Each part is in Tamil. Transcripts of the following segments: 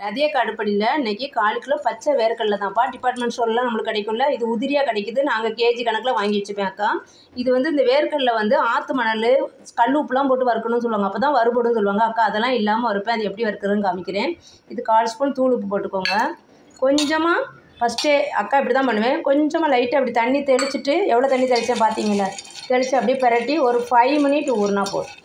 ரதியக்கா அடுப்படியில் இன்றைக்கி 1/4 கிலோ பச்சை வேர்க்கடலை தான்ப்பா. டிபார்ட்மெண்ட் ஸ்டோர்லாம் நம்மளுக்கு கிடைக்கும்ல. இது உதிரியாக கிடைக்குது. நாங்கள் கேஜி கணக்கில் வாங்கி வச்சுப்பேன் அக்கா. இது வந்து இந்த வேர்க்கடலை வந்து ஆற்று மணல் கல் உப்புலாம் போட்டு வறுக்கணும்னு சொல்லுவாங்க. அப்போ தான் வறுபடுன்னு சொல்லுவாங்க. அக்கா அதெல்லாம் இல்லாமல் வறுப்பேன். அது எப்படி வறுக்கிறதுன்னு காமிக்கிறேன். இது 1/4 ஸ்பூன் தூள் உப்பு போட்டுக்கோங்க. கொஞ்சமாக ஃபஸ்ட்டே அக்கா இப்படி தான் பண்ணுவேன். கொஞ்சமாக லைட்டாக அப்படி தண்ணி தெளிச்சிட்டு, எவ்வளோ தண்ணி தெளித்தேன் பார்த்தீங்களா, தெளித்து அப்படியே பிரட்டி ஒரு 5 மினிட் ஊறினா போதும்.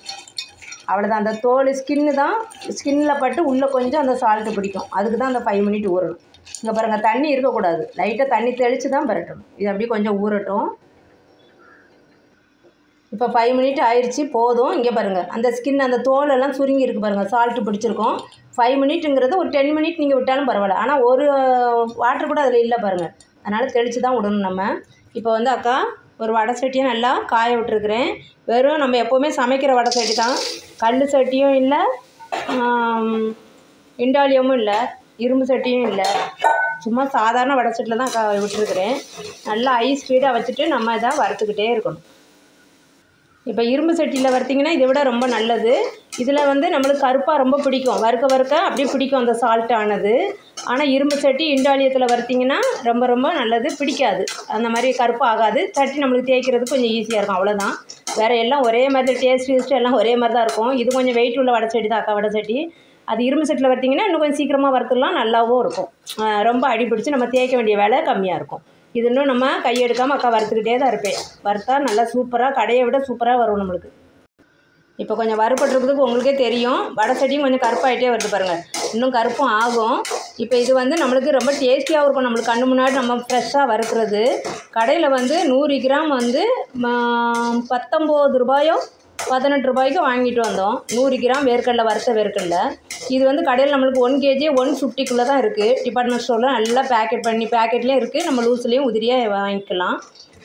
அவ்வளோதான். அந்த தோல் ஸ்கின்னில் பட்டு உள்ளே கொஞ்சம் அந்த சால்ட்டு பிடிக்கும். அதுக்கு தான் அந்த 5 மினிட் ஊறணும். இங்கே பாருங்கள், தண்ணி இருக்கக்கூடாது. லைட்டாக தண்ணி தெளித்து தான் பரட்டணும். இது அப்படியே கொஞ்சம் ஊறட்டும். இப்போ 5 மினிட் ஆயிடுச்சு, போதும். இங்கே பாருங்கள், அந்த அந்த தோலெல்லாம் சுருங்கி இருக்குது பாருங்கள், சால்ட்டு பிடிச்சிருக்கும். 5 மினிட்டுங்கிறது ஒரு 10 மினிட் நீங்கள் விட்டாலும் பரவாயில்ல. ஆனால் ஒரு வாட்டர் கூட அதில் இல்லை பாருங்கள். அதனால் தெளித்து தான் விடணும் நம்ம. இப்போ வந்து அக்கா ஒரு வடை சட்டியை நல்லா காய விட்டுருக்குறேன். வெறும் நம்ம எப்போவுமே சமைக்கிற வடை சட்டி தான். கல் சட்டியும் இல்லை, இண்டாலியமும் இல்லை, இரும்பு சட்டியும் இல்லை. சும்மா சாதாரண வடை சட்டியில் தான் விட்டுருக்குறேன். நல்லா ஹை ஸ்பீடாக வச்சுட்டு நம்ம இதை வறுத்துக்கிட்டே இருக்கணும். இப்போ இரும்பு சட்டியில் வறுத்திங்கன்னா இதை விட ரொம்ப நல்லது. இதில் வந்து நம்மளுக்கு கருப்பாக ரொம்ப பிடிக்கும். வறுக்க அப்படியே பிடிக்கும் அந்த சால்ட் ஆனது. ஆனால் இரும்பு சட்டி இண்டாலியத்தில் வறுத்திங்கன்னா ரொம்ப ரொம்ப நல்லது, பிடிக்காது. அந்த மாதிரி கருப்பாக ஆகாது. சட்டி நம்மளுக்கு தேய்க்கிறதுக்கு கொஞ்சம் ஈஸியாக இருக்கும். அவ்வளோதான். வேறு எல்லாம் ஒரே மாதிரி டேஸ்ட்டு எல்லாம் ஒரே மாதிரி தான் இருக்கும். இது கொஞ்சம் வெயிட் உள்ள வடை சட்டி தான் அக்கா வடை சட்டி. அது இரும்பு சட்டியில் வறுத்திங்கன்னா இன்னும் கொஞ்சம் சீக்கிரமாக வறுத்துடலாம், நல்லாவும் இருக்கும். ரொம்ப அடிபிடிச்சு நம்ம தேய்க்க வேண்டிய வேலை கம்மியாக இருக்கும். இது இன்னும் நம்ம கையெடுக்காமல் அக்கா வறுத்துக்கிட்டே தான் இருப்பேன். வறுத்தா நல்லா சூப்பராக, கடையை விட சூப்பராக வரும் நம்மளுக்கு. இப்போ கொஞ்சம் வறுபட்டுறதுக்கு உங்களுக்கே தெரியும். வடை சட்டியும் கொஞ்சம் கருப்பாகிட்டே வருது பாருங்கள். இன்னும் கருப்பும் ஆகும். இப்போ இது வந்து நம்மளுக்கு ரொம்ப டேஸ்டியாகவும் இருக்கும். நம்மளுக்கு கண்ணு முன்னாடி நம்ம ஃப்ரெஷ்ஷாக வறுக்கிறது. கடையில் வந்து 100 கிராம் வந்து 19 ரூபாயோ 18 ரூபாய்க்கு வாங்கிட்டு வந்தோம். 100 கிராம் வேர்க்கடலை, வறுத்த வேர்க்கடலை. இது வந்து கடையில் நம்மளுக்கு 1 கேஜி 150க்குள்ளே தான் இருக்குது. டிபார்ட்மெண்ட் ஸ்டோரில் நல்லா பேக்கெட்லேயும் இருக்குது. நம்ம லூஸ்லேயும் உதிரியாக வாங்கிக்கலாம்.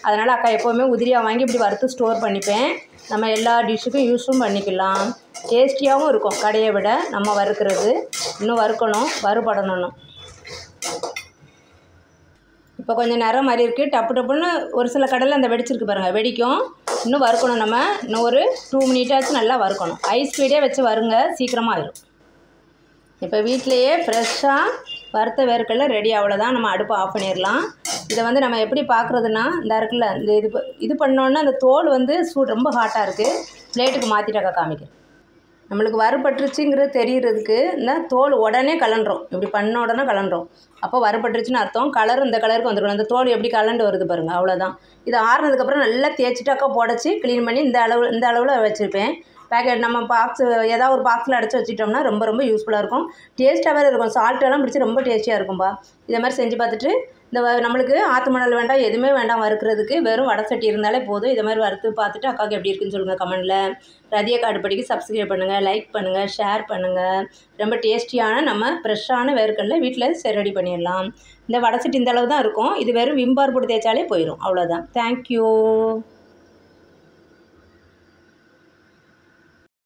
அதனால் அக்கா எப்போவுமே உதிரியாக வாங்கி இப்படி வறுத்து ஸ்டோர் பண்ணிப்பேன். நம்ம எல்லா டிஷ்ஷுக்கும் யூஸும் பண்ணிக்கலாம். டேஸ்டியாகவும் இருக்கும் கடையை விட நம்ம வறுக்கிறது. இன்னும் வறுக்கணும், வறுபடணும். இப்போ கொஞ்சம் நிறம் மாதிரி இருக்குது. டப்புன்னு ஒரு சில கடையில் அந்த வெடிச்சிருக்கு பாருங்கள், வெடிக்கும். இன்னும் வறுக்கணும். நம்ம இன்னும் ஒரு 2 மினிட்டாச்சும் நல்லா வறுக்கணும். ஹை ஸ்பீடே வச்சு வருங்க, சீக்கிரமாக ஆயிடும். இப்போ வீட்டிலையே ஃப்ரெஷ்ஷாக வறுத்த வேர்க்கடலை ரெடி. அவ்வளோதான். நம்ம அடுப்பை ஆஃப் பண்ணிடலாம். இதை வந்து நம்ம எப்படி பார்க்குறதுன்னா, இந்த இருக்குல்ல, இந்த இது பண்ணோன்னா அந்த தோல் வந்து ரொம்ப ஹாட்டாக இருக்குது. பிளேட்டுக்கு மாற்றிட்டாக்கா காமிக்கிறேன். நம்மளுக்கு வறுபட்டுருச்சுங்கிறது தெரிகிறதுக்கு இந்த தோல் உடனே கலண்டுரும். இப்படி பண்ண உடனே கலண்டுரும். அப்போ வறுபட்டுருச்சுன்னு அர்த்தம். கலர் இந்த கலருக்கு வந்துருக்கணும். அந்த தோல் எப்படி கலண்டு வருது பாருங்கள், அவ்வளோதான். இது ஆறுனதுக்கப்புறம் நல்லா தேய்ச்சிட்டாக்கா புடச்சி க்ளீன் பண்ணி இந்த அளவில் வச்சுருப்பேன். பேக்கெட் நம்ம ஏதாவது ஒரு பாக்ஸில் அடைச்சி வச்சுட்டோம்னா ரொம்ப ரொம்ப யூஸ்ஃபுல்லாக இருக்கும். டேஸ்ட்டாக வேறு இருக்கும். சால்ட்டெல்லாம் பிடிச்சி ரொம்ப டேஸ்டியாக இருக்கும்பா. இதை மாதிரி செஞ்சு பார்த்துட்டு, இந்த நம்மளுக்கு ஆற்று மணல் வேண்டாம், எதுவுமே வேண்டாம் வறுக்கிறதுக்கு, வெறும் வடை சட்டி இருந்தாலே போதும். இதை மாதிரி வறுத்து பார்த்துட்டு அக்காவுக்கு எப்படி இருக்குன்னு சொல்லுங்கள் கமெண்டில். ரதியக்கா அடுப்படிக்கு சப்ஸ்கிரைப் பண்ணுங்கள், லைக் பண்ணுங்கள், ஷேர் பண்ணுங்கள். ரொம்ப டேஸ்டியான நம்ம ஃப்ரெஷ்ஷான வேர்க்கடலை வீட்டில் ரெடி பண்ணிடலாம். இந்த வடை சட்டி இந்த அளவு தான் இருக்கும். இது வெறும் விம் பார் போட்டு தேய்ச்சாலே போயிடும். அவ்வளோதான். தேங்க்யூ.